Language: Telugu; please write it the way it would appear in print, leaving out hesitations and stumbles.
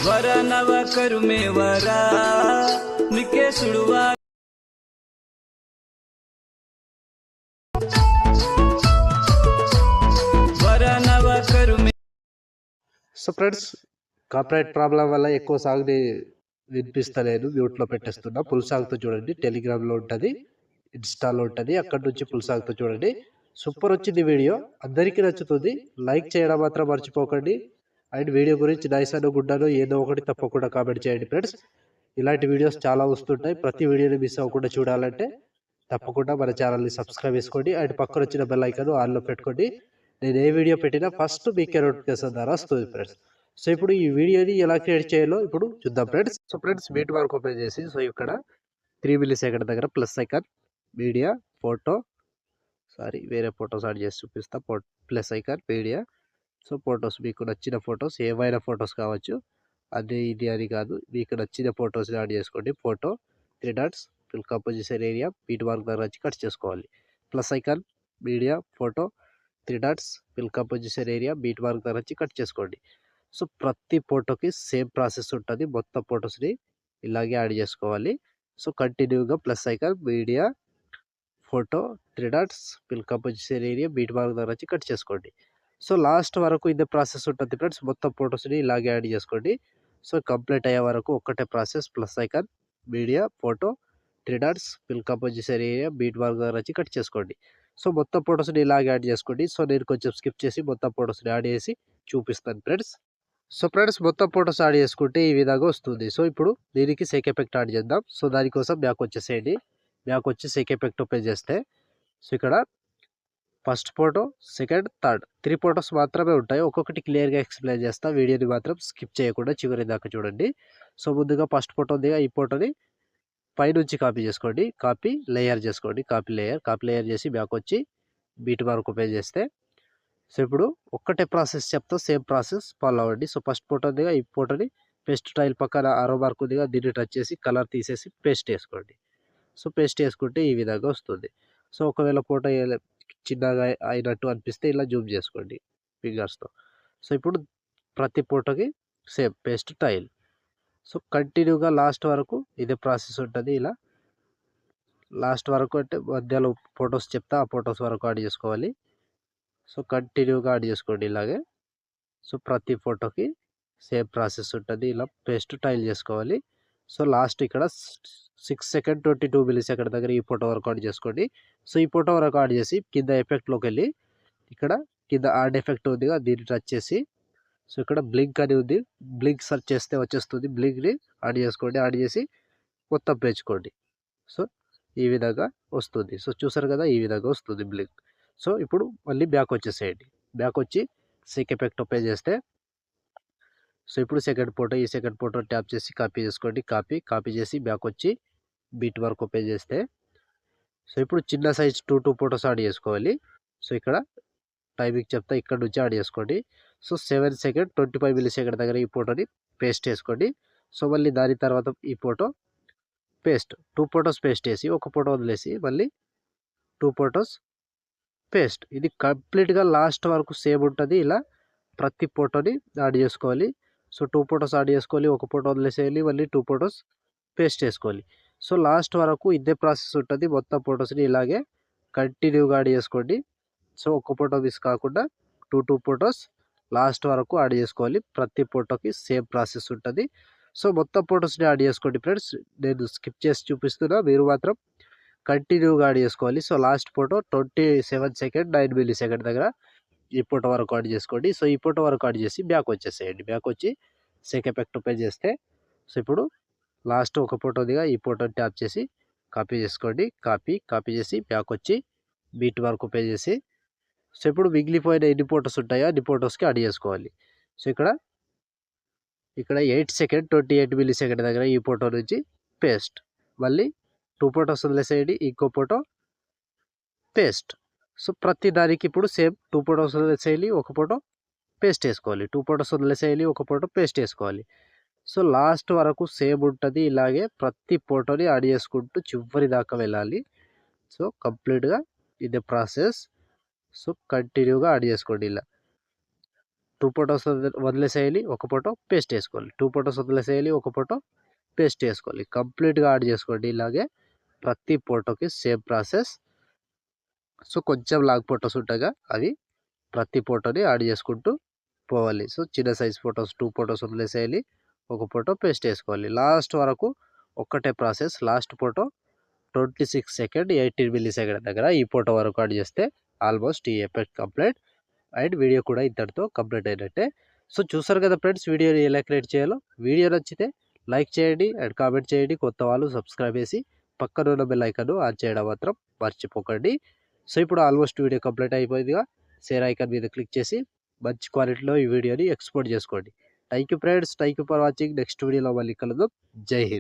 వర నవ కరుమే వరా నికేశుడువా వర నవ కరుమే. సో ఫ్రెండ్స్, కాపరేట్ ప్రాబ్లం వల్ల ఎక్కువ సాగుని వినిపిస్తలేదు, మ్యూట్లో పెట్టేస్తున్నా. ఫుల్ సాగుతో చూడండి, టెలిగ్రామ్లో ఉంటుంది, ఇన్స్టాలో ఉంటుంది, అక్కడ నుంచి ఫుల్ సాగుతో చూడండి. సూపర్ వచ్చింది వీడియో, అందరికీ నచ్చుతుంది. లైక్ చేయడం మాత్రం మర్చిపోకండి. అండ్ వీడియో గురించి నైసాను గుడ్డాను ఏదో ఒకటి తప్పకుండా కామెంట్ చేయండి ఫ్రెండ్స్. ఇలాంటి వీడియోస్ చాలా వస్తుంటాయి. ప్రతి వీడియోని మిస్ అవ్వకుండా చూడాలంటే తప్పకుండా మన ఛానల్ని సబ్స్క్రైబ్ చేసుకోండి. అండ్ పక్కన వచ్చిన బెల్ ఐకాన్ ఆన్లో పెట్టుకోండి. నేను ఏ వీడియో పెట్టినా ఫస్ట్ మీకే నోటిఫికేషన్ ద్వారా వస్తుంది ఫ్రెండ్స్. సో ఇప్పుడు ఈ వీడియోని ఎలా క్రియేట్ చేయాలో ఇప్పుడు చూద్దాం ఫ్రెండ్స్. సో ఫ్రెండ్స్, మీట్ వరకు ఓపెన్ చేసి, సో ఇక్కడ 3 మిల్లీసెకండ్ దగ్గర ప్లస్ ఐకాన్, మీడియా, ఫోటో, వేరే ఫొటోస్ యాడ్ చేసి చూపిస్తా. Plus icon, media. So photos, మీకు నచ్చిన ఫొటోస్, ఏవైనా ఫొటోస్ కావచ్చు, అది ఇది అని కాదు, మీకు నచ్చిన ఫొటోస్ యాడ్ చేసుకోండి. Photo 3 dots, fill composition area, beat mark దగ్గర వచ్చి కట్ చేసుకోవాలి. Plus icon, media, photo 3 dots, fill composition area, beat mark దగ్గర వచ్చి కట్ చేసుకోండి. సో ప్రతి ఫోటోకి సేమ్ ప్రాసెస్ ఉంటుంది. మొత్తం ఫొటోస్ని ఇలాగే యాడ్ చేసుకోవాలి. సో కంటిన్యూగా plus icon, media, photo 3 dots, fill composition area, beat mark దగ్గర వచ్చి కట్ చేసుకోండి. సో లాస్ట్ వరకు ఇదే ప్రాసెస్ ఉంటుంది ఫ్రెండ్స్. మొత్తం ఫొటోస్ని ఇలాగే యాడ్ చేసుకోండి. సో కంప్లీట్ అయ్యే వరకు ఒక్కటే process. Plus icon, media, photo 3 dots, fill composition area, beat mark దగ్గర వచ్చి కట్ చేసుకోండి. సో మొత్తం ఫొటోస్ని ఇలాగే యాడ్ చేసుకోండి. సో నేను కొంచెం స్కిప్ చేసి మొత్తం ఫొటోస్ని యాడ్ చేసి చూపిస్తాను ఫ్రెండ్స్. సో ఫ్రెండ్స్, మొత్తం ఫొటోస్ యాడ్ చేసుకుంటే ఈ విధంగా వస్తుంది. సో ఇప్పుడు దీనికి సేక్ ఎఫెక్ట్ యాడ్ చేద్దాం. సో దానికోసం బ్యాక్ వచ్చేసేయండి. బ్యాక్ వచ్చి సేక్ ఎఫెక్ట్ ఓపెన్ చేస్తే, సో ఇక్కడ first photo, second, third 3 photos మాత్రమే ఉంటాయి. ఒక్కొక్కటి క్లియర్గా ఎక్స్ప్లెయిన్ చేస్తా. వీడియోని మాత్రం స్కిప్ చేయకుండా చివరి దాకా చూడండి. సో ముందుగా ఫస్ట్ ఫోటో ఉంది, ఈ ఫోటోని పైనుంచి కాపీ చేసుకోండి. కాపీ లేయర్ చేసుకోండి. కాపీ లేయర్ చేసి బ్యాక్ వచ్చి బీట్ మార్క్ ఓపెన్ చేస్తే, సో ఇప్పుడు ఒక్కటే ప్రాసెస్ చెప్తా, సేమ్ ప్రాసెస్ ఫాలో అవ్వండి. సో ఫస్ట్ ఫోటో ఉందిగా, ఈ ఫోటోని పేస్ట్ టైల్ పక్కన ఆరో మార్క్ ఉందిగా, దీన్ని టచ్ చేసి కలర్ తీసేసి పేస్ట్ వేసుకోండి. సో పేస్ట్ వేసుకుంటే ఈ విధంగా వస్తుంది. సో ఒకవేళ ఫోటో చిన్నగా అయినట్టు అనిపిస్తే ఇలా జూమ్ చేసుకోండి ఫింగర్స్తో. సో ఇప్పుడు ప్రతి ఫోటోకి సేమ్ పేస్ట్ టైల్. సో కంటిన్యూగా లాస్ట్ వరకు ఇదే ప్రాసెస్ ఉంటుంది. ఇలా లాస్ట్ వరకు అంటే మధ్యలో ఫొటోస్ చెప్తా, ఆ ఫొటోస్ వరకు యాడ్ చేసుకోవాలి. సో కంటిన్యూగా యాడ్ చేసుకోండి ఇలాగే. సో ప్రతి ఫోటోకి సేమ్ ప్రాసెస్ ఉంటుంది. ఇలా పేస్ట్ టైల్ చేసుకోవాలి. సో లాస్ట్ ఇక్కడ 6 సెకండ్ 22 మిల్లీసెకండ్ దగ్గర ఈ ఫోటో వరకు యాడ్ చేసుకోండి. సో ఈ ఫోటో వరకు యాడ్ చేసి కింద ఎఫెక్ట్లోకి వెళ్ళి, ఇక్కడ కింద యాడ్ ఎఫెక్ట్ ఉందిగా, దీన్ని టచ్ చేసి, సో ఇక్కడ బ్లింక్ అని ఉంది, బ్లింక్ సెర్చ్ చేస్తే వచ్చేస్తుంది. బ్లింక్ని యాడ్ చేసుకోండి. యాడ్ చేసి మొత్తం పెంచుకోండి. సో ఈ విధంగా వస్తుంది. సో చూసారు కదా, ఈ విధంగా వస్తుంది బ్లింక్. సో ఇప్పుడు మళ్ళీ బ్యాక్ వచ్చేసేయండి. బ్యాక్ వచ్చి సేక్ ఎఫెక్ట్ ఓపెన్ చేస్తే, సో ఇప్పుడు సెకండ్ ఫోటో, ఈ సెకండ్ ఫోటో ట్యాప్ చేసి కాపీ చేసుకోండి. కాపీ చేసి బ్యాక్ వచ్చి బీట్ వర్క్ ఓపెన్ చేస్తే, సో ఇప్పుడు చిన్న సైజ్ 2 ఫోటోస్ యాడ్ చేసుకోవాలి. సో ఇక్కడ టైమింగ్ చెప్తా, ఇక్కడ నుంచి యాడ్ చేసుకోండి. సో 7 సెకండ్ 25 మిల్లీసెకండ్ దగ్గర ఈ ఫోటోని పేస్ట్ చేసుకోండి. సో మళ్ళీ దాని తర్వాత ఈ ఫోటో పేస్ట్, 2 ఫోటోస్ పేస్ట్ చేసి ఒక ఫోటో వదిలేసి మళ్ళీ 2 ఫోటోస్ పేస్ట్. ఇది కంప్లీట్గా లాస్ట్ వరకు సేమ్ ఉంటుంది. ఇలా ప్రతి ఫోటోని యాడ్ చేసుకోవాలి. సో 2 ఫోటోస్ యాడ్ చేసుకోవాలి, ఒక ఫోటో వదిలేసేయాలి, మళ్ళీ 2 ఫోటోస్ పేస్ట్ చేసుకోవాలి. సో లాస్ట్ వరకు ఇదే ప్రాసెస్ ఉంటుంది. మొత్తం ఫొటోస్ని ఇలాగే కంటిన్యూగా యాడ్ చేసుకోండి. సో ఒక ఫోటో మిస్ కాకుండా 2 ఫొటోస్ లాస్ట్ వరకు యాడ్ చేసుకోవాలి. ప్రతి ఫోటోకి సేమ్ ప్రాసెస్ ఉంటుంది. సో మొత్తం ఫొటోస్ని యాడ్ చేసుకోండి ఫ్రెండ్స్. నేను స్కిప్ చేసి చూపిస్తున్నా, మీరు మాత్రం కంటిన్యూగా యాడ్ చేసుకోవాలి. సో లాస్ట్ ఫోటో 27 సెకండ్ 9 మిల్లీసెకండ్ దగ్గర ఈ ఫోటో వరకు యాడ్ చేసుకోండి. సో ఈ ఫోటో వరకు యాడ్ చేసి బ్యాక్ వచ్చేసేయండి. బ్యాక్ వచ్చి సేక్ ఎఫెక్ట్ ఓపెన్ చేస్తే, సో ఇప్పుడు లాస్ట్ ఒక ఫోటో దిగా, ఈ ఫోటోని ట్యాప్ చేసి కాపీ చేసుకోండి. కాపీ చేసి బ్యాక్ వచ్చి బీట్ మార్క్ ఓపెన్ చేసి, సో ఇప్పుడు మిగిలిపోయిన ఎన్ని ఫోటోస్ ఉంటాయో అన్ని ఫోటోస్కి యాడ్ చేసుకోవాలి. సో ఇక్కడ 8 సెకండ్ 28 మిల్లీసెకండ్ దగ్గర ఈ ఫోటో నుంచి పేస్ట్, మళ్ళీ 2 ఫోటోస్ వదిలేసేయండి, ఇంకో ఫోటో పేస్ట్. సో ప్రతి దానికి ఇప్పుడు సేమ్ 2 ఫోటోస్ వదిలేసేయాలి, ఒక ఫోటో పేస్ట్ వేసుకోవాలి. 2 ఫోటోస్ వదిలేసేయాలి, ఒక ఫోటో పేస్ట్ వేసుకోవాలి. సో లాస్ట్ వరకు సేమ్ ఉంటుంది. ఇలాగే ప్రతి ఫోటోని యాడ్ చేసుకుంటూ చివరి దాకా వెళ్ళాలి. సో కంప్లీట్గా ఇదే ప్రాసెస్. సో కంటిన్యూగా యాడ్ చేసుకోండి. ఇలా 2 ఫోటోస్ వదిలేసేయాలి. ఒక ఫోటో పేస్ట్ చేసుకోవాలి. 2 ఫోటోస్ వదిలేసేయాలి. ఒక ఫోటో పేస్ట్ చేసుకోవాలి. కంప్లీట్‌గా యాడ్ చేసుకోండి. ఇలాగే ప్రతి ఫోటోకి సేమ్ ప్రాసెస్. సో, కొంచెం లాంగ్ ఫోటోస్ ఉంటాయిగా అవి ప్రతి ఫోటోని యాడ్ చేసుకుంటూ పోవాలి. సో, చిన్న సైజ్ ఫోటోస్ 2 ఫోటోస్ వదిలేసేయాలి. ఒక ఫోటో పేస్ట్ చేసుకోవాలి. లాస్ట్ వరకు ఒక్కటే process. Last photo 26 second 18 milli second దగ్గర ఈ ఫోటో వరకు యాడ్ చేస్తే ఆల్మోస్ట్ ఈ ఎఫెక్ట్ కంప్లీట్. అండ్ వీడియో కూడా ఇంతటితో కంప్లీట్ అయినట్టే. సో, చూసారు కదా ఫ్రెండ్స్ వీడియోని ఎలా క్రియేట్ చేయాలో. వీడియో నచ్చితే లైక్ చేయండి అండ్ కామెంట్ చేయండి. కొత్త వాళ్ళు సబ్స్క్రైబ్ చేసి పక్కన ఉన్న బెల్ ఐకాన్ ఆన్ చేయడం మాత్రం మర్చిపోకండి. సో, ఇప్పుడు ఆల్మోస్ట్ వీడియో కంప్లీట్ అయిపోయిందిగా. షేర్ ఐకాన్ మీద క్లిక్ చేసి మంచి క్వాలిటీలో ఈ వీడియోని ఎక్స్‌పోర్ట్ చేసుకోండి. Thank you friends. Thank you for watching. Next వీడియోలో మళ్ళీ కలుద్దాం. జై హింద్.